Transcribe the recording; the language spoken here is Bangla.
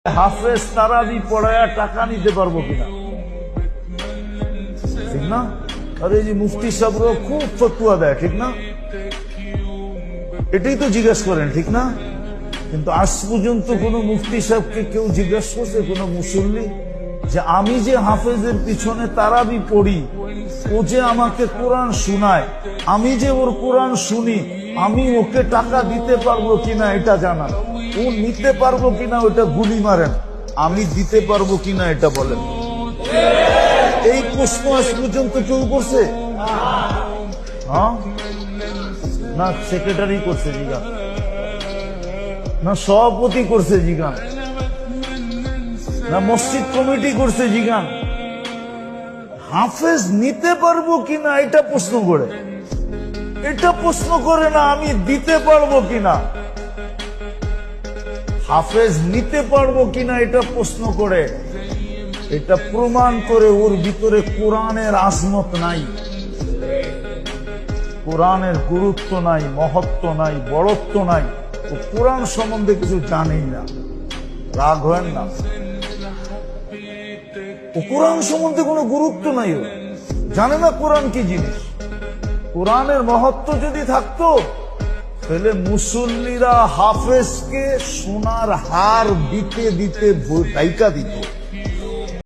হাফেজ তারাবি পড়ায়া টাকা নিতে পারবো কিনা, ঠিক না? আরে যে মুফতি সাহেবরা খুব ফতুয়া দেয়, ঠিক না? এটাই তো জিজ্ঞেস করেন, ঠিক না? কিন্তু আজ পর্যন্ত কোন মুফতি সাহেবকে কেউ জিজ্ঞেস করছে, কোন মুসল্লি, যে আমি যে হাফেজের পিছনে তারাবি পড়ি, ও যে আমাকে কোরআন শুনায়, আমি যে ওর কোরআন শুনি, আমি ওকে টাকা দিতে পারবো কিনা এটা জানান, ও নিতে পারবো কিনা ওটা গুলি মারেন, আমি দিতে পারবো কিনা এটা বলেন। এই প্রশ্ন আজ পর্যন্ত কেউ করছে? হ্যাঁ না, সেক্রেটারি করছে জিজ্ঞান, না সভাপতি করছে জিজ্ঞান, না মসজিদ কমিটি করছে জিজ্ঞান। হাফেজ নিতে পারবো কিনা এটা প্রশ্ন করে, এটা প্রশ্ন করে না আমি দিতে পারবো কিনা। হাফেজ নিতে পারবো কিনা এটা প্রশ্ন করে, এটা প্রমাণ করে ওর ভিতরে কোরআনের আজমত নাই, কোরআনের গুরুত্ব নাই, মহত্ব নাই, বড়ত্ব নাই, ও কোরআন সম্বন্ধে কিছু জানেই না। রাগ হয় না, ও কোরআন সম্বন্ধে কোনো গুরুত্ব নাই, ও জানে না কোরআন কি জিনিস। কোরআনের মহত্ব যদি থাকতো তাহলে মুসল্লিরা হাফেজকে সোনার হার দিতে দিতে ডাইকা দিত।